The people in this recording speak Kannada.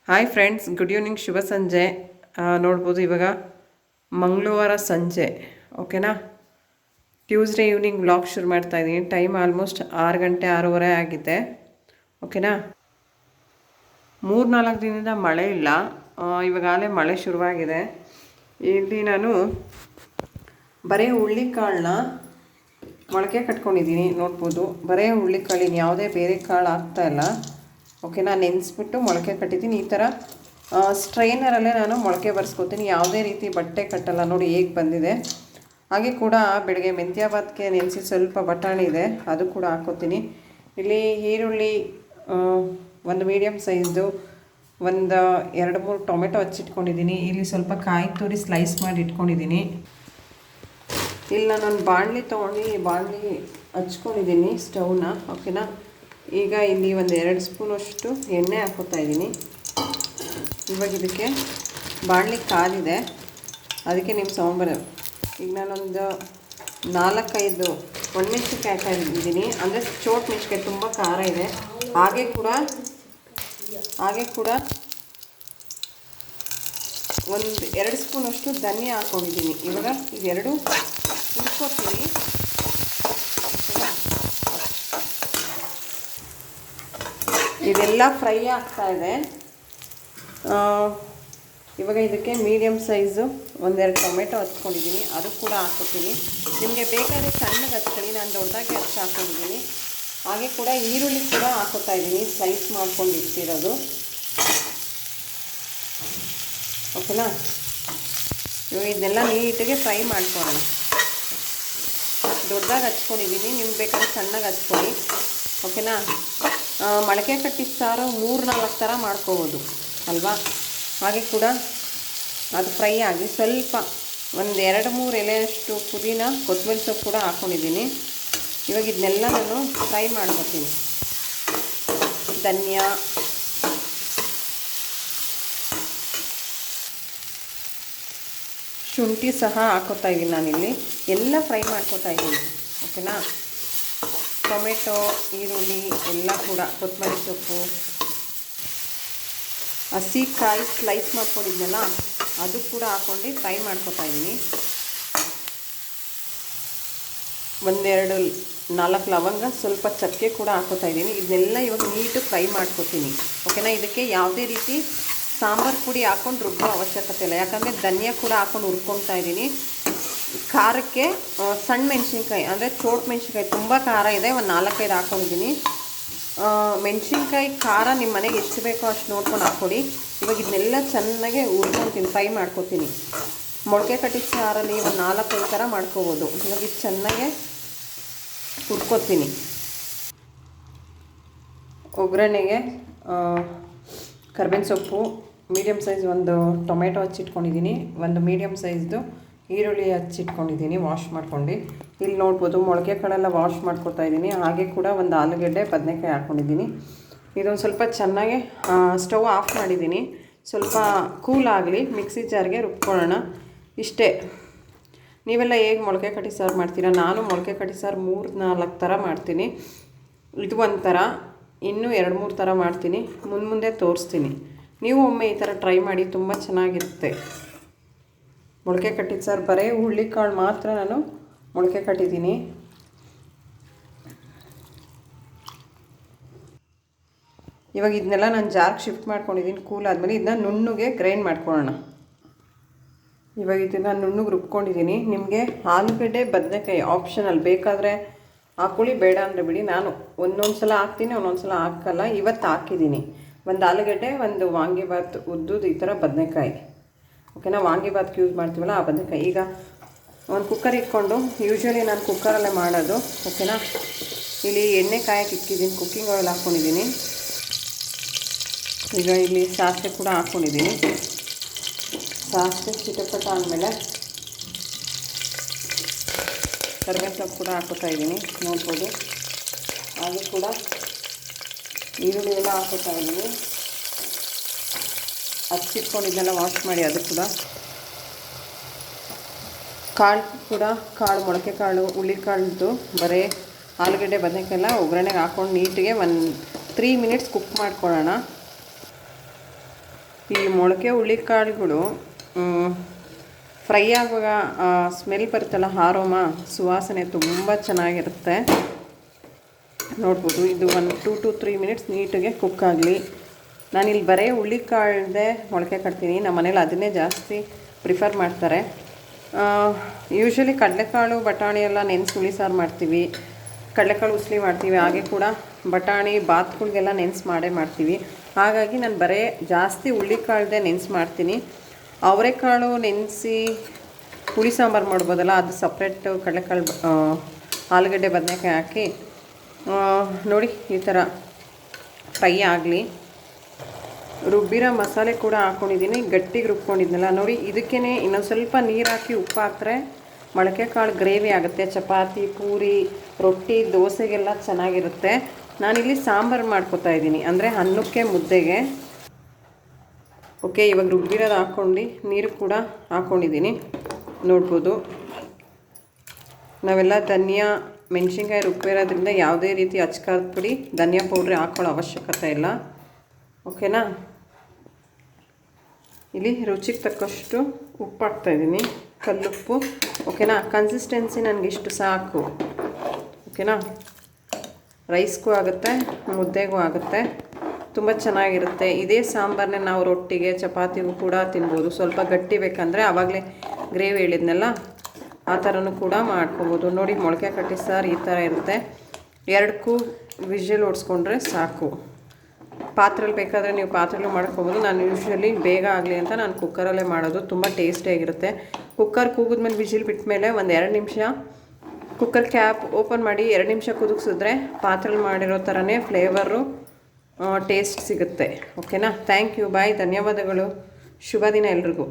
ಹಾಯ್ ಫ್ರೆಂಡ್ಸ್, ಗುಡ್ ಈವ್ನಿಂಗ್, ಶುಭ ಸಂಜೆ. ನೋಡ್ಬೋದು ಇವಾಗ ಮಂಗಳವಾರ ಸಂಜೆ, ಓಕೆನಾ. ಟ್ಯೂಸ್ಡೇ ಈವ್ನಿಂಗ್ ವ್ಲಾಗ್ ಶುರು ಮಾಡ್ತಾಯಿದ್ದೀನಿ. ಟೈಮ್ ಆಲ್ಮೋಸ್ಟ್ 6 ಗಂಟೆ 6:30 ಆಗಿದೆ, ಓಕೆನಾ. 3-4 ದಿನದಿಂದ ಮಳೆ ಇಲ್ಲ. ಇವಾಗಲೇ ಮಳೆ ಶುರುವಾಗಿದೆ. ಇಲ್ಲಿ ನಾನು ಬರೀ ಹುಳ್ಳಿಕಾಳನ್ನ ಮೊಳಕೆ ಕಟ್ಕೊಂಡಿದ್ದೀನಿ. ನೋಡ್ಬೋದು, ಬರೀ ಹುಳ್ಳಿಕಾಳಿನ ಯಾವುದೇ ಬೇರೆ ಕಾಳು ಹಾಕ್ತಾಯಿಲ್ಲ, ಓಕೆನಾ. ನೆನೆಸ್ಬಿಟ್ಟು ಮೊಳಕೆ ಕಟ್ಟಿದ್ದೀನಿ. ಈ ಥರ ಸ್ಟ್ರೈನರಲ್ಲೇ ನಾನು ಮೊಳಕೆ ಬರ್ಸ್ಕೊತೀನಿ. ಯಾವುದೇ ರೀತಿ ಬಟ್ಟೆ ಕಟ್ಟಲ್ಲ. ನೋಡಿ ಹೇಗೆ ಬಂದಿದೆ. ಹಾಗೆ ಕೂಡ ಬೆಳಗ್ಗೆ ಮೆಂತ್ಯ ಭಾತ್ಗೆ ನೆನೆಸಿ ಸ್ವಲ್ಪ ಬಟಾಣಿ ಇದೆ, ಅದು ಕೂಡ ಹಾಕ್ಕೋತೀನಿ. ಇಲ್ಲಿ ಈರುಳ್ಳಿ ಒಂದು ಮೀಡಿಯಮ್ ಸೈಜ್ದು, ಒಂದು 2-3 ಟೊಮೆಟೊ ಹಚ್ಚಿಟ್ಕೊಂಡಿದ್ದೀನಿ. ಇಲ್ಲಿ ಸ್ವಲ್ಪ ಕಾಯಿ ತುರಿ ಸ್ಲೈಸ್ ಮಾಡಿ ಇಟ್ಕೊಂಡಿದ್ದೀನಿ. ಇಲ್ಲಿ ನಾನೊಂದು ಬಾಣಲಿ ತೊಗೊಂಡು ಬಾಣಲಿ ಹಚ್ಕೊಂಡಿದ್ದೀನಿ ಸ್ಟವ್ನ, ಓಕೆನಾ. ಈಗ ಇಲ್ಲಿ ಒಂದು 2 ಸ್ಪೂನಷ್ಟು ಎಣ್ಣೆ ಹಾಕ್ಕೋತಾ ಇದ್ದೀನಿ. ಇವಾಗ ಇದಕ್ಕೆ ಬಾಣಲಿ ಕಾದಿದೆ, ಅದಕ್ಕೆ ನಿಮ್ಮ ಸೌಂಡ್. ಈಗ ನಾನೊಂದು 4-5 ಒಣಮೆಣಸಿನ್ಕಾಯಿ ಹಾಕಿದ್ದೀನಿ. ಅಂದರೆ ಚೋಟ್ ಮೆಣಸಿನ್ಕಾಯಿ ತುಂಬ ಖಾರ ಇದೆ. ಹಾಗೆ ಕೂಡ ಒಂದು 2 ಸ್ಪೂನಷ್ಟು ಧನಿಯಾ ಹಾಕ್ಕೊಂಡಿದ್ದೀನಿ. ಇವಾಗ ಇದೆರಡು ಹುರ್ಕೋತೀನಿ. ಇದೆಲ್ಲ ಫ್ರೈ ಆಗ್ತಾಯಿದೆ. ಇವಾಗ ಇದಕ್ಕೆ ಮೀಡಿಯಮ್ ಸೈಜು 1-2 ಟೊಮೆಟೊ ಹಚ್ಕೊಂಡಿದ್ದೀನಿ, ಅದು ಕೂಡ ಹಾಕ್ಕೊತೀನಿ. ನಿಮಗೆ ಬೇಕಾದರೆ ಸಣ್ಣಗೆ ಹಚ್ಕೊಳ್ಳಿ, ನಾನು ದೊಡ್ಡದಾಗಿ ಹಾಕ್ಕೊಂಡಿದ್ದೀನಿ. ಹಾಗೆ ಕೂಡ ಈರುಳ್ಳಿ ಕೂಡ ಹಾಕ್ಕೊತಾ ಇದ್ದೀನಿ, ಸ್ಲೈಸ್ ಮಾಡ್ಕೊಂಡು ಇಟ್ಟಿರೋದು, ಓಕೆನಾ. ಇವಾಗ ಇದನ್ನೆಲ್ಲ ನೀಟಾಗಿ ಫ್ರೈ ಮಾಡ್ಕೊಳ್ಳೋಣ. ದೊಡ್ಡದಾಗಿ ಹಚ್ಕೊಂಡಿದ್ದೀನಿ, ನಿಮ್ಗೆ ಬೇಕಾದ್ರೆ ಸಣ್ಣಗೆ ಹಚ್ಕೊಳ್ಳಿ, ಓಕೆನಾ. ಮೊಳಕೆ ಕಟ್ಟಿದ ಸಾರು 3-4 ಥರ ಮಾಡ್ಕೋಬೋದು ಅಲ್ವಾ. ಹಾಗೆ ಕೂಡ ಅದು ಫ್ರೈ ಆಗಿ ಸ್ವಲ್ಪ ಒಂದು 2-3 ಎಲೆಯಷ್ಟು ಪುದೀನ, ಕೊತ್ತಂಬರಿ ಸೊಪ್ಪು ಕೂಡ ಹಾಕ್ಕೊಂಡಿದ್ದೀನಿ. ಇವಾಗ ಇದನ್ನೆಲ್ಲ ನಾನು ಫ್ರೈ ಮಾಡ್ಕೊತೀನಿ. ಧನಿಯಾ, ಶುಂಠಿ ಸಹ ಹಾಕ್ಕೋತಾ ಇದ್ದೀನಿ ನಾನಿಲ್ಲಿ. ಎಲ್ಲ ಫ್ರೈ ಮಾಡ್ಕೊತಾ ಇದ್ದೀನಿ, ಓಕೆನಾ. ಟೊಮೆಟೊ, ಈರುಳ್ಳಿ ಎಲ್ಲ ಕೂಡ, ಕೊತ್ತಂಬರಿ ಸೊಪ್ಪು, ಹಸಿ ಕಾಯಿ ಸ್ಲೈಸ್ ಮಾಡ್ಕೊಂಡಿದ್ನಲ್ಲ ಅದು ಕೂಡ ಹಾಕ್ಕೊಂಡು ಫ್ರೈ ಮಾಡ್ಕೊತಾ ಇದ್ದೀನಿ. 1-2-4 ಲವಂಗ, ಸ್ವಲ್ಪ ಚಕ್ಕೆ ಕೂಡ ಹಾಕ್ಕೋತಾ ಇದ್ದೀನಿ. ಇದನ್ನೆಲ್ಲ ಇವಾಗ ನೀಟಾಗಿ ಫ್ರೈ ಮಾಡ್ಕೊತೀನಿ, ಓಕೆನಾ. ಇದಕ್ಕೆ ಯಾವುದೇ ರೀತಿ ಸಾಂಬಾರು ಪುಡಿ ಹಾಕ್ಕೊಂಡು ರುಬ್ಬೋ ಅವಶ್ಯಕತೆ ಇಲ್ಲ, ಯಾಕಂದರೆ ಧನಿಯಾ ಕೂಡ ಹಾಕ್ಕೊಂಡು ಹುರ್ಕೊತಾ ಇದ್ದೀನಿ. ಖಾರಕ್ಕೆ ಸಣ್ಣ ಮೆಣಸಿನ್ಕಾಯಿ ಅಂದರೆ ಚೋಟ್ ಮೆಣಸಿನ್ಕಾಯಿ ತುಂಬ ಖಾರ ಇದೆ, ಒಂದು 4-5 ಹಾಕ್ಕೊಂಡಿದ್ದೀನಿ. ಮೆಣಸಿನ್ಕಾಯಿ ಖಾರ ನಿಮ್ಮ ಮನೆಗೆ ಎಷ್ಟು ಬೇಕೋ ಅಷ್ಟು ನೋಡ್ಕೊಂಡು ಹಾಕ್ಕೊಡಿ. ಇವಾಗ ಇದನ್ನೆಲ್ಲ ಚೆನ್ನಾಗಿ ಹುರ್ಕೊತೀನಿ, ಫ್ರೈ ಮಾಡ್ಕೊತೀನಿ. ಮೊಳಕೆ ಕಟ್ಟಿದ ಸಾರಲ್ಲಿ ಒಂದು 4-5 ಥರ ಮಾಡ್ಕೋಬೋದು. ಇವಾಗ ಇದು ಚೆನ್ನಾಗೆ ಹುರ್ಕೊತೀನಿ. ಒಗ್ಗರಣೆಗೆ ಕರ್ಬೇವಿನ ಸೊಪ್ಪು, ಮೀಡಿಯಮ್ ಸೈಜ್ ಒಂದು ಟೊಮೆಟೊ ಹಚ್ಚಿಟ್ಕೊಂಡಿದ್ದೀನಿ, ಒಂದು ಮೀಡಿಯಮ್ ಸೈಜ್ದು ಈರುಳ್ಳಿ ಹಚ್ಚಿಟ್ಕೊಂಡಿದ್ದೀನಿ ವಾಶ್ ಮಾಡ್ಕೊಂಡು. ಇಲ್ಲಿ ನೋಡ್ಬೋದು ಮೊಳಕೆ ಕಾಳೆಲ್ಲ ವಾಶ್ ಮಾಡ್ಕೊತಾ ಇದ್ದೀನಿ. ಹಾಗೆ ಕೂಡ ಒಂದು ಆಲೂಗಡ್ಡೆ, ಬದನೆಕಾಯಿ ಹಾಕ್ಕೊಂಡಿದ್ದೀನಿ. ಇದೊಂದು ಸ್ವಲ್ಪ ಚೆನ್ನಾಗಿ ಸ್ಟವ್ ಆಫ್ ಮಾಡಿದ್ದೀನಿ, ಸ್ವಲ್ಪ ಕೂಲ್ ಆಗಲಿ, ಮಿಕ್ಸಿ ಜಾರ್ಗೆ ರುಬ್ಕೊಳ್ಳೋಣ. ಇಷ್ಟೇ. ನೀವೆಲ್ಲ ಹೇಗೆ ಮೊಳಕೆ ಕಟ್ಟಿ ಸಾರು ಮಾಡ್ತೀರಾ? ನಾನು ಮೊಳಕೆ ಕಟ್ಟಿ ಸಾರು 3-4 ಥರ ಮಾಡ್ತೀನಿ. ಇದು ಒಂಥರ, ಇನ್ನೂ 2-3 ಥರ ಮಾಡ್ತೀನಿ, ಮುಂದೆ ತೋರಿಸ್ತೀನಿ. ನೀವು ಒಮ್ಮೆ ಈ ಥರ ಟ್ರೈ ಮಾಡಿ, ತುಂಬ ಚೆನ್ನಾಗಿರುತ್ತೆ. ಮೊಳಕೆ ಕಟ್ಟಿದ ಸಾರು ಬರೀ ಹುಳ್ಳಿಕಾಳು ಮಾತ್ರ ನಾನು ಮೊಳಕೆ ಕಟ್ಟಿದ್ದೀನಿ. ಇವಾಗ ಇದನ್ನೆಲ್ಲ ನಾನು ಜಾರ್ಗೆ ಶಿಫ್ಟ್ ಮಾಡ್ಕೊಂಡಿದ್ದೀನಿ. ಕೂಲ್ ಆದಮೇಲೆ ಇದನ್ನ ನುಣ್ಣಗೆ ಗ್ರೈಂಡ್ ಮಾಡ್ಕೊಳ್ಳೋಣ. ಇವಾಗ ಇದನ್ನು ನುಣ್ಣಗೆ ರುಬ್ಕೊಂಡಿದ್ದೀನಿ. ನಿಮಗೆ ಆಲೂಗಡ್ಡೆ, ಬದನೆಕಾಯಿ ಆಪ್ಷನಲ್, ಬೇಕಾದರೆ ಹಾಕ್ಕೊಳ್ಳಿ, ಬೇಡ ಅಂದರೆ ಬಿಡಿ. ನಾನು ಒಂದೊಂದು ಸಲ ಹಾಕ್ತೀನಿ, ಒಂದೊಂದು ಸಲ ಹಾಕಲ್ಲ. ಇವತ್ತು ಹಾಕಿದ್ದೀನಿ. ಒಂದು ಆಲೂಗಡ್ಡೆ, ಒಂದು ವಾಂಗಿಭಾತ್ ಉದ್ದುದು, ಈ ಥರ ಬದನೆಕಾಯಿ, ಓಕೆನಾ. ವಾಂಗಿಭಾತ್ಗೆ ಯೂಸ್ ಮಾಡ್ತೀವಲ್ಲ ಆ ಬದನೆಕಾಯಿ. ಈಗ ಒಂದು ಕುಕ್ಕರ್ ಇಟ್ಕೊಂಡು, ಯೂಶ್ವಲಿ ನಾನು ಕುಕ್ಕರಲ್ಲೇ ಮಾಡೋದು, ಓಕೆನಾ. ಇಲ್ಲಿ ಎಣ್ಣೆ ಕಾಯಕ್ಕೆ ಇಕ್ಕಿದ್ದೀನಿ, ಕುಕ್ಕಿಂಗ್ ಆಯಿಲ್ ಹಾಕ್ಕೊಂಡಿದ್ದೀನಿ. ಈಗ ಇಲ್ಲಿ ಸಾಸಿವೆ ಕೂಡ ಹಾಕ್ಕೊಂಡಿದ್ದೀನಿ. ಸಾಸಿವೆ ಚಿಟಪಟ ಆದಮೇಲೆ ಕರಿಬೇವಿನ ಸೊಪ್ಪು ಕೂಡ ಹಾಕ್ಕೊತಾ ಇದ್ದೀನಿ, ನೋಡ್ಬೋದು. ಹಾಗೆ ಕೂಡ ಈರುಳ್ಳಿ ಎಲ್ಲ ಹಾಕ್ಕೊತಾ ಇದ್ದೀನಿ. ಹಚ್ಚಿಟ್ಕೊಂಡಿದ್ದೆಲ್ಲ ವಾಶ್ ಮಾಡಿ, ಅದು ಕೂಡ ಕಾಳು ಮೊಳಕೆ ಕಾಳು, ಹುಳ್ಳಿಕಾಳ್ದು ಬರೀ ಆಲೂಗಡ್ಡೆ, ಬದನೆಕಾಯಿ ಒಗ್ಗರಣೆಗೆ ಹಾಕ್ಕೊಂಡು ನೀಟಿಗೆ ಒಂದು 3 ಮಿನಿಟ್ಸ್ ಕುಕ್ ಮಾಡ್ಕೊಳ್ಳೋಣ. ಈ ಮೊಳಕೆ ಹುಳ್ಳಿಕಾಳುಗಳು ಫ್ರೈ ಆಗುವಾಗ ಸ್ಮೆಲ್ ಬರುತ್ತಲ್ಲ, ಆರೋಮ ಸುವಾಸನೆ ತುಂಬ ಚೆನ್ನಾಗಿರುತ್ತೆ. ನೋಡ್ಬೋದು, ಇದು 1 to 3 ಮಿನಿಟ್ಸ್ ನೀಟಾಗೆ ಕುಕ್ ಆಗಲಿ. ನಾನಿಲ್ಲಿ ಬರೀ ಹುಳ್ಳಿಕಾಳದೇ ಮೊಳಕೆ ಕಟ್ತೀನಿ. ನಮ್ಮ ಮನೇಲಿ ಅದನ್ನೇ ಜಾಸ್ತಿ ಪ್ರಿಫರ್ ಮಾಡ್ತಾರೆ. ಯೂಶ್ವಲಿ ಕಡಲೆಕಾಳು ಬಟಾಣಿ ಎಲ್ಲ ನೆನೆಸಿ ಹುಳಿ ಸಾರು ಮಾಡ್ತೀವಿ, ಕಡಲೆಕಾಳು ಉಸ್ಲಿ ಮಾಡ್ತೀವಿ, ಹಾಗೆ ಕೂಡ ಬಟಾಣಿ ಬಾತ್ಗಳಿಗೆಲ್ಲ ನೆನೆಸಿ ಮಾಡ್ತೀವಿ. ಹಾಗಾಗಿ ನಾನು ಬರೀ ಜಾಸ್ತಿ ಹುಳ್ಳಿಕಾಳದೇ ನೆನೆಸಿ ಮಾಡ್ತೀನಿ. ಅವರೆಕಾಳು ನೆನೆಸಿ ಹುಳಿ ಸಾಂಬಾರು ಮಾಡ್ಬೋದಲ್ಲ, ಅದು ಸಪ್ರೇಟ್ ಕಡಲೆಕಾಳು ಆಲೂಗಡ್ಡೆ ಬದನೆಕಾಯಿ ಹಾಕಿ ನೋಡಿ ಈ ಥರ ಫ್ರೈ ಆಗಲಿ. ರುಬ್ಬಿರೋ ಮಸಾಲೆ ಕೂಡ ಹಾಕ್ಕೊಂಡಿದ್ದೀನಿ, ಗಟ್ಟಿಗೆ ರುಬ್ಕೊಂಡಿದ್ನಲ್ಲ ನೋಡಿ. ಇದಕ್ಕೇ ಇನ್ನೊಂದು ಸ್ವಲ್ಪ ನೀರು ಹಾಕಿ ಉಪ್ಪು ಹಾಕಿದ್ರೆ ಮೊಳಕೆ ಕಾಳು ಗ್ರೇವಿ ಆಗುತ್ತೆ. ಚಪಾತಿ, ಪೂರಿ, ರೊಟ್ಟಿ, ದೋಸೆಗೆಲ್ಲ ಚೆನ್ನಾಗಿರುತ್ತೆ. ನಾನಿಲ್ಲಿ ಸಾಂಬಾರು ಮಾಡ್ಕೊತಾ ಇದ್ದೀನಿ, ಅಂದರೆ ಅನ್ನಕ್ಕೆ, ಮುದ್ದೆಗೆ. ಓಕೆ, ಇವಾಗ ರುಬ್ಬಿರೋದು ಹಾಕ್ಕೊಂಡು ನೀರು ಕೂಡ ಹಾಕ್ಕೊಂಡಿದ್ದೀನಿ. ನೋಡ್ಬೋದು, ನಾವೆಲ್ಲ ಧನಿಯಾ ಮೆಣಸಿನ್ಕಾಯಿ ರುಬ್ಬಿರೋದ್ರಿಂದ ಯಾವುದೇ ರೀತಿ ಅಚ್ಕಾರದ ಪುಡಿ, ಧನಿಯಾ ಪೌಡ್ರ್ ಹಾಕ್ಕೊಳ್ಳೋ ಅವಶ್ಯಕತೆ ಇಲ್ಲ. ಓಕೆನಾ. ಇಲ್ಲಿ ರುಚಿಗೆ ತಕ್ಕಷ್ಟು ಉಪ್ಪು ಹಾಕ್ತಾಯಿದ್ದೀನಿ, ಕಲ್ಲುಪ್ಪು. ಓಕೆನಾ. ಕನ್ಸಿಸ್ಟೆನ್ಸಿ ನನಗೆ ಇಷ್ಟು ಸಾಕು. ಓಕೆನಾ. ರೈಸ್ಗೂ ಆಗುತ್ತೆ, ಮುದ್ದೆಗೂ ಆಗುತ್ತೆ, ತುಂಬ ಚೆನ್ನಾಗಿರುತ್ತೆ. ಇದೇ ಸಾಂಬಾರನ್ನೇ ನಾವು ರೊಟ್ಟಿಗೆ, ಚಪಾತಿಗೂ ಕೂಡ ತಿನ್ಬೋದು. ಸ್ವಲ್ಪ ಗಟ್ಟಿ ಬೇಕಂದರೆ ಆವಾಗಲೇ ಗ್ರೇವಿ ಹೇಳಿದ್ನೆಲ್ಲ ಆ ಥರನೂ ಕೂಡ ಮಾಡ್ಕೊಬೋದು. ನೋಡಿ, ಮೊಳಕೆ ಕಟ್ಟಿ ಸಾರು ಈ ಥರ ಇರುತ್ತೆ. 2 ವಿಷಲ್ ಓಡಿಸ್ಕೊಂಡ್ರೆ ಸಾಕು. ಪಾತ್ರೆಯಲ್ಲಿ ಬೇಕಾದರೆ ನೀವು ಪಾತ್ರೆಲ್ಲೂ ಮಾಡ್ಕೊಬೋದು. ನಾನು ಯೂಶ್ವಲಿ ಬೇಗ ಆಗಲಿ ಅಂತ ನಾನು ಕುಕ್ಕರಲ್ಲೇ ಮಾಡೋದು. ತುಂಬ ಟೇಸ್ಟಿಯಾಗಿರುತ್ತೆ. ಕುಕ್ಕರ್ ಕೂಗಿದ್ಮೇಲೆ ವಿಜಿಲ್ ಬಿಟ್ಟಮೇಲೆ ಒಂದು 2 ನಿಮಿಷ ಕುಕ್ಕರ್ ಕ್ಯಾಪ್ ಓಪನ್ ಮಾಡಿ 2 ನಿಮಿಷ ಕುದಿಸಿದ್ರೆ ಪಾತ್ರೆಯಲ್ಲಿ ಮಾಡಿರೋ ಥರನೇ ಫ್ಲೇವರು, ಟೇಸ್ಟ್ ಸಿಗುತ್ತೆ. ಓಕೆನಾ. ಥ್ಯಾಂಕ್ ಯು, ಬಾಯ್, ಧನ್ಯವಾದಗಳು. ಶುಭ ದಿನ ಎಲ್ರಿಗೂ.